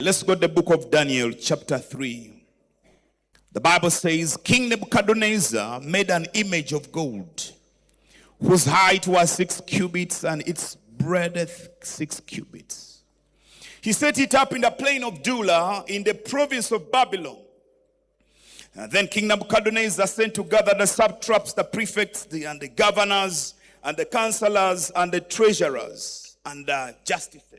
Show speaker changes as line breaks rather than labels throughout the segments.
Let's go to the book of Daniel, chapter 3. The Bible says, King Nebuchadnezzar made an image of gold, whose height was 6 cubits and its breadth 6 cubits. He set it up in the plain of Dula in the province of Babylon. And then King Nebuchadnezzar sent together the satraps, the prefects, and the governors, and the counselors, and the treasurers, and the justices,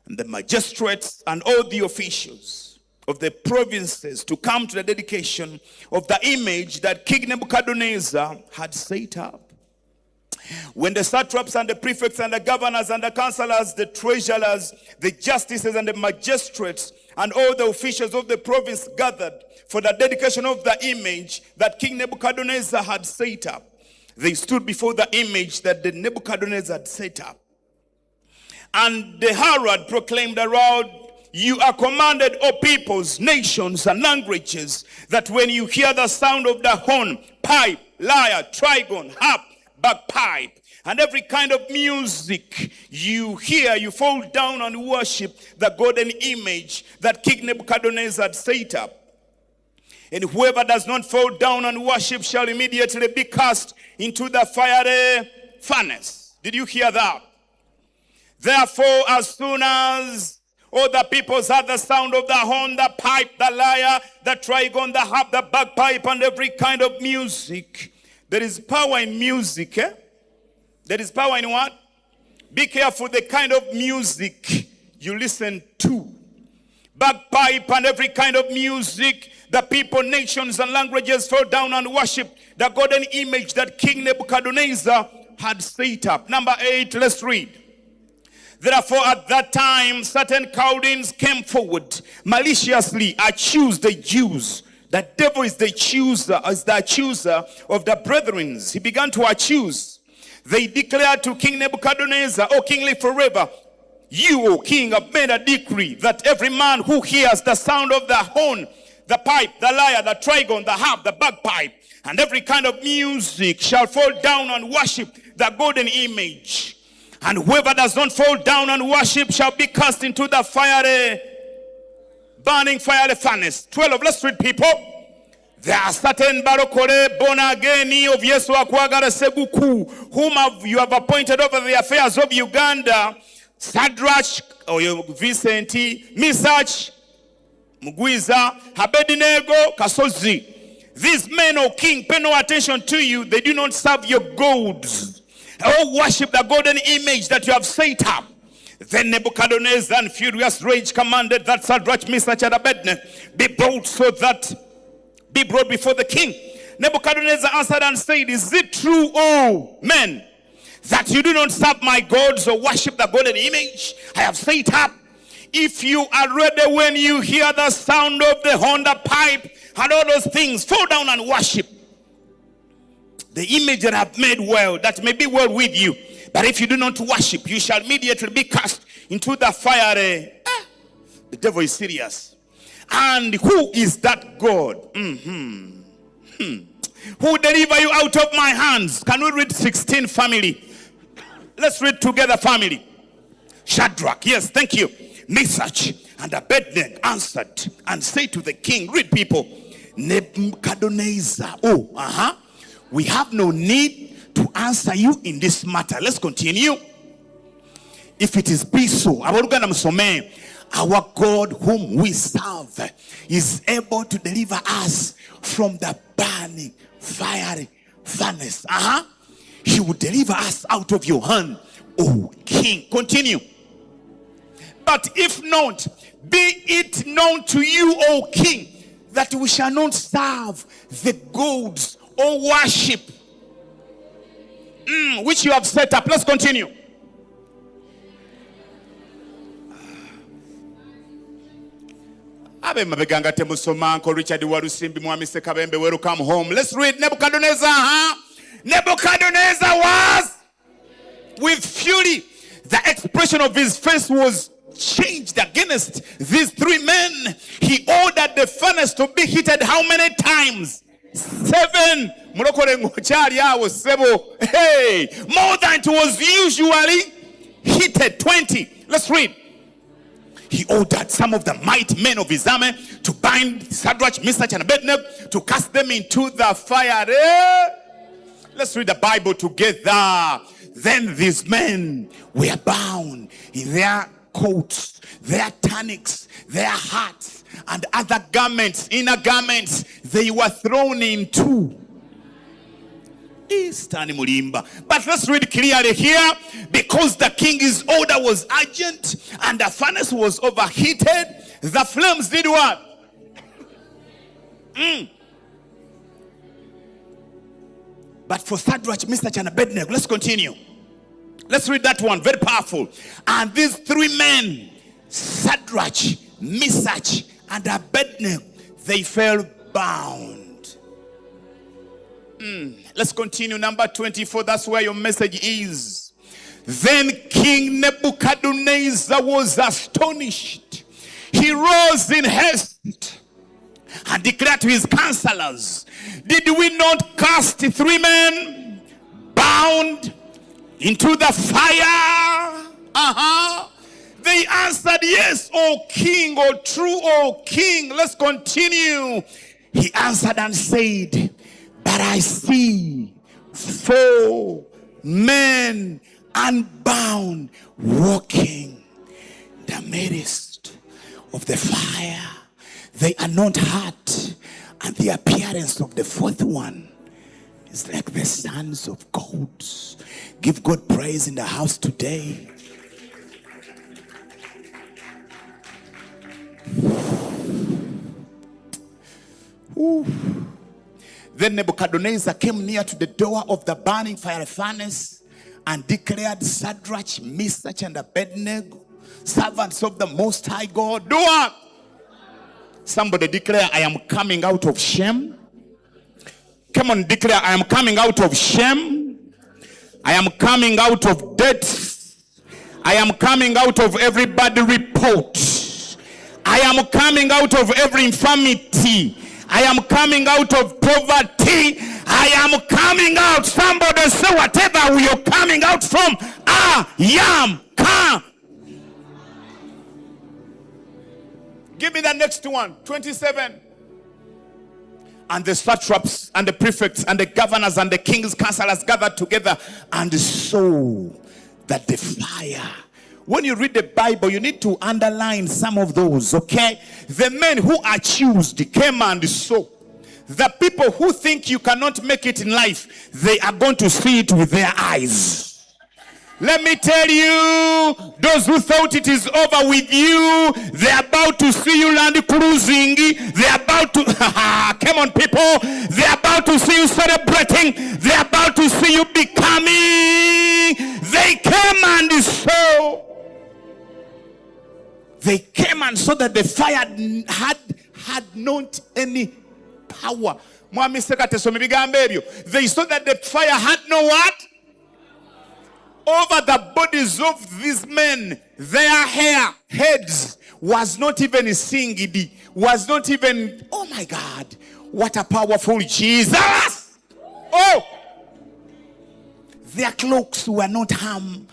and the magistrates, and all the officials of the provinces to come to the dedication of the image that King Nebuchadnezzar had set up. When the satraps and the prefects and the governors and the counselors, the treasurers, the justices and the magistrates, and all the officials of the province gathered for the dedication of the image that King Nebuchadnezzar had set up, they stood before the image that the Nebuchadnezzar had set up. And the herald proclaimed aloud, "You are commanded, O peoples, nations, and languages, that when you hear the sound of the horn, pipe, lyre, trigon, harp, bagpipe, and every kind of music you hear, you fall down and worship the golden image that King Nebuchadnezzar had set up. And whoever does not fall down and worship shall immediately be cast into the fiery furnace." Did you hear that? Therefore, as soon as all the peoples heard the sound of the horn, the pipe, the lyre, the trigon, the harp, the bagpipe, and every kind of music. There is power in music, eh? There is power in what? Be careful the kind of music you listen to. Bagpipe and every kind of music, the people, nations, and languages fell down and worshiped the golden image that King Nebuchadnezzar had set up. Number 8, let's read. Therefore, at that time, certain Chaldeans came forward, maliciously accused the Jews. The devil is the accuser of the brethren. He began to accuse. They declared to King Nebuchadnezzar, "O king, live forever. You, O king, have made a decree that every man who hears the sound of the horn, the pipe, the lyre, the trigon, the harp, the bagpipe, and every kind of music shall fall down and worship the golden image. And whoever does not fall down and worship shall be cast into the fiery, burning fiery furnace." 12, let's read, people. There are certain barokore born again of Yesu akwagara seguku, whom you have appointed over the affairs of Uganda, Sadrach, or Vincent, Misach, Mugwiza, Abednego, Kasozi. These men, O king, pay no attention to you. They do not serve your gods or worship the golden image that you have set up. Then Nebuchadnezzar in furious rage commanded that Sadrach, Misach, and Abednego be brought before the king. Nebuchadnezzar answered and said, "Is it true, O men, that you do not serve my gods or worship the golden image I have set up? If you are ready when you hear the sound of the horn, the pipe, and all those things, fall down and worship the image that I have made well, that may be well with you. But if you do not worship, you shall immediately be cast into the fire." The devil is serious. And who is that God? Who will deliver you out of my hands? Can we read 16, family? Let's read together, family. Shadrach, yes, thank you. Meshach and Abednego answered and said to the king, read, people, Nebuchadnezzar, we have no need to answer you in this matter. Let's continue. If it is be so, our God whom we serve is able to deliver us from the burning fiery furnace. He will deliver us out of your hand, O king. Continue. But if not, be it known to you, O king, that we shall not serve the gods or worship which you have set up. Let's continue. Richard Warusimbi Mwamise Kabembe, welcome home. Let's read. Nebuchadnezzar. Nebuchadnezzar was with fury. The expression of his face was changed against these three men. He ordered the furnace to be heated how many times? 7. Hey, more than it was usually heated. 20. Let's read. he ordered some of the mighty men of his army to bind Shadrach, Meshach, and Abednego, to cast them into the fire. Let's read the Bible together. Then these men were bound in their coats, their tunics, their hats, and other garments, inner garments. They were thrown into. But let's read clearly here. Because the king's order was urgent and the furnace was overheated, the flames did what? But for Shadrach, Meshach, and Abednego, let's continue. Let's read that one, very powerful. And these three men, Shadrach, Meshach, and Abednego, they fell bound. Let's continue. Number 24, that's where your message is. Then King Nebuchadnezzar was astonished. He rose in haste and declared to his counselors, did we not cast three men bound into the fire? They answered, yes, O king, O true, O king. Let's continue. He answered and said, but I see 4 men unbound walking in the midst of the fire. They are not hurt, and the appearance of the 4th one is like the sons of goats. Give God praise in the house today. Ooh. Then Nebuchadnezzar came near to the door of the burning fire furnace and declared, Shadrach, Meshach, and Abednego, servants of the Most High God, do what? Somebody declare, I am coming out of shame. Come on, declare, I am coming out of shame. I am coming out of debt. I am coming out of every bad report. I am coming out of every infirmity. I am coming out of poverty. I am coming out. Somebody say, whatever you're coming out from, I am come. Give me the next one. 27. And the satraps and the prefects and the governors and the king's counselors gathered together and saw that the fire. When you read the Bible, you need to underline some of those, okay? The men who are chosen came and saw. The people who think you cannot make it in life, they are going to see it with their eyes. Let me tell you, those who thought it is over with you, they're about to see you land cruising. They're about to, come on people, they're about to see you celebrating. They're about to see you becoming. They came and saw. They came and saw that the fire had not any power. They saw that the fire had no what? Over the bodies of these men, their heads was not even singed, was not even, oh my God, what a powerful Jesus. Oh, their cloaks were not harmed,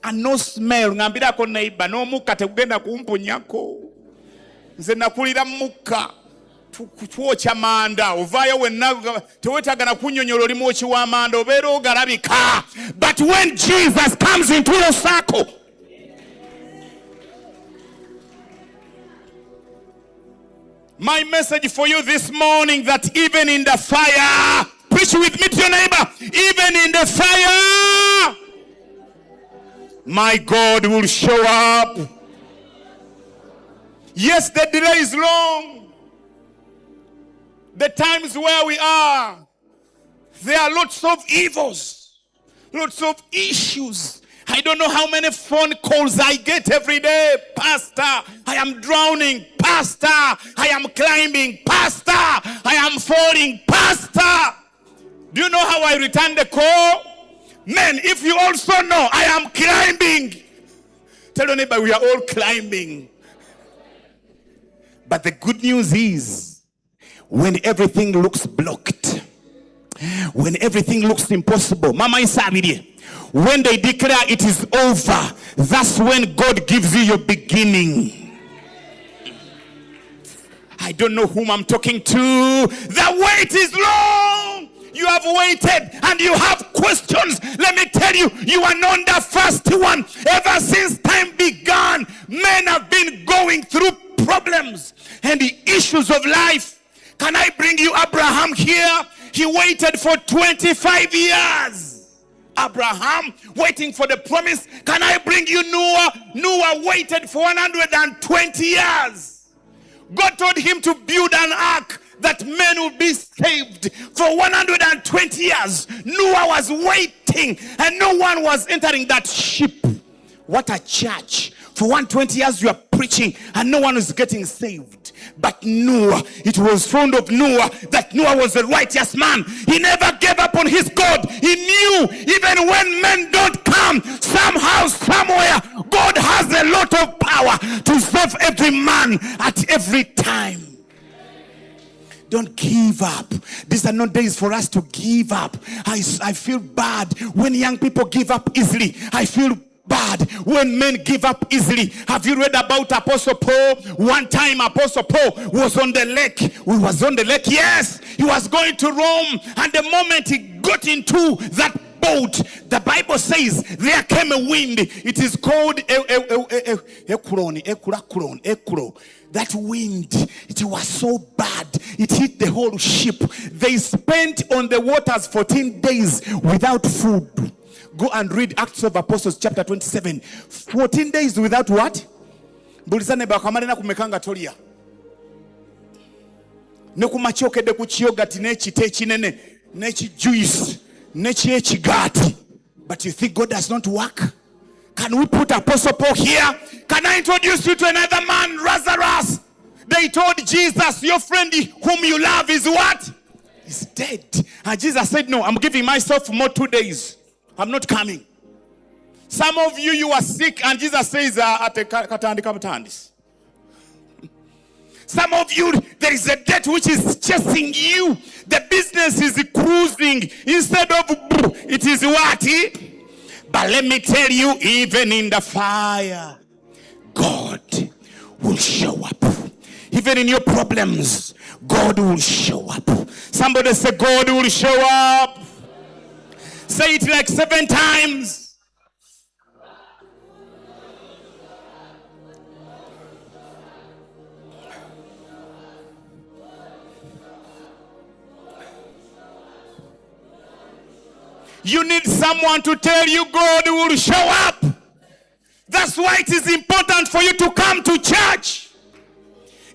and no smell. Ngambirako neighbor, no muka tegenda kumpunyako. Nze nakulira muka. Tuwocha manda ovayo wenna tewetagana kunyonyola oli mwochi wa manda obeera ogalabika. But when Jesus comes into your circle, my message for you this morning, that even in the fire, preach with me to your neighbor, even in the fire, my God will show up. Yes, the delay is long. The times where we are, there are lots of evils, lots of issues. I don't know how many phone calls I get every day. Pastor, I am drowning. Pastor, I am climbing. Pastor, I am falling. Pastor, do you know how I return the call? Men, if you also know I am climbing, tell your neighbor, we are all climbing. But the good news is, when everything looks blocked, When everything looks impossible, Mama Isabidi, when they declare it is over, that's when God gives you your beginning. I don't know whom I'm talking to. The wait is long. You have waited and you have questions. Let me tell you, you are not the first one. Ever since time began, men have been going through problems and the issues of life. Can I bring you Abraham here? He waited for 25 years. Abraham waiting for the promise. Can I bring you Noah? Noah waited for 120 years. God told him to build an ark that men will be saved. For 120 years, Noah was waiting and no one was entering that ship. What a church. For 120 years you are preaching and no one is getting saved. But Noah, it was found of Noah that Noah was a righteous man. He never gave up on his God. He knew even when men don't come, somehow, somewhere, God has a lot of power to save every man at every time. Don't give up. These are not days for us to give up. I feel bad when young people give up easily. I feel bad when men give up easily. Have you read about Apostle Paul? One time Apostle Paul was on the lake. He was on the lake, yes. He was going to Rome, and the moment he got into that boat, the Bible says there came a wind. It is called ekuro. That wind, it was so bad, it hit the whole ship. They spent on the waters 14 days without food. Go and read Acts of Apostles chapter 27. 14 days without what? Bulisane bakamalena kumekanga tolia. Nekumachokedde ku kiyogati n'ekite ekinene n'eki juice n'eki ekigati. But you think God does not work? Can we put Apostle Paul here? Can I introduce you to another man, Lazarus? They told Jesus, your friend whom you love is what? Is dead. And Jesus said, no, I'm giving myself more 2 days. I'm not coming. Some of you, you are sick, and Jesus says, some of you, there is a debt which is chasing you. The business is cruising. Instead of, it is what? But let me tell you, even in the fire, God will show up. Even in your problems, God will show up. Somebody say, God will show up. Say it like 7 times. You need someone to tell you God will show up. That's why it is important for you to come to church.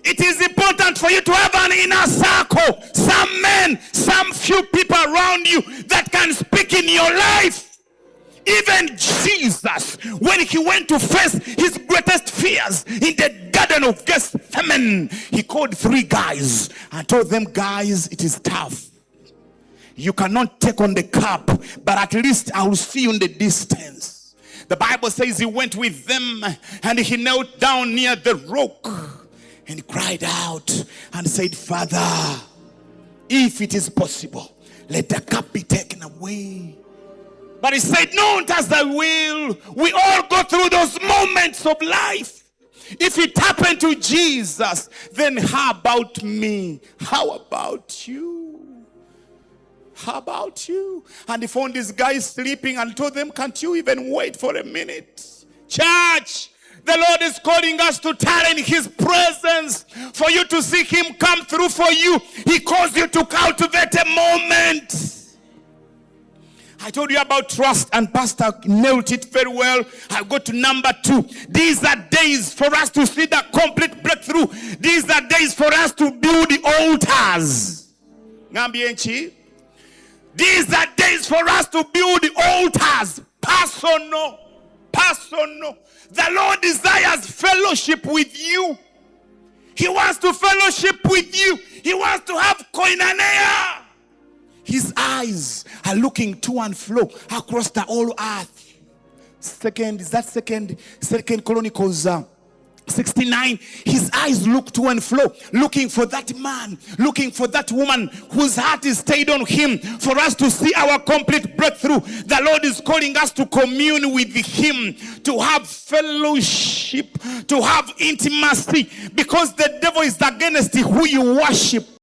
It is important for you to have an inner circle. Some men, some few people around you that can speak in your life. Even Jesus, when he went to face his greatest fears in the Garden of Gethsemane, he called 3 guys and told them, guys, it is tough. You cannot take on the cup, but at least I will see you in the distance. The Bible says he went with them and he knelt down near the rock and cried out and said, Father, if it is possible, let the cup be taken away. But he said, not as thy will. We all go through those moments of life. If it happened to Jesus, then how about me? How about you? How about you? And he found these guys sleeping and told them, can't you even wait for a minute? Church, the Lord is calling us to tarry in his presence for you to see him come through for you. He calls you to cultivate a moment. I told you about trust, and Pastor nailed it very well. I go to number 2. These are days for us to see the complete breakthrough. These are days for us to build the altars. These are days for us to build the altars. Personal. The Lord desires fellowship with you. He wants to fellowship with you. He wants to have koinonia. His eyes are looking to and fro across the whole earth. Second Chronicles 69, his eyes look to and fro, looking for that man, looking for that woman whose heart is stayed on him, for us to see our complete breakthrough. The Lord is calling us to commune with him, to have fellowship, to have intimacy, because the devil is against who you worship.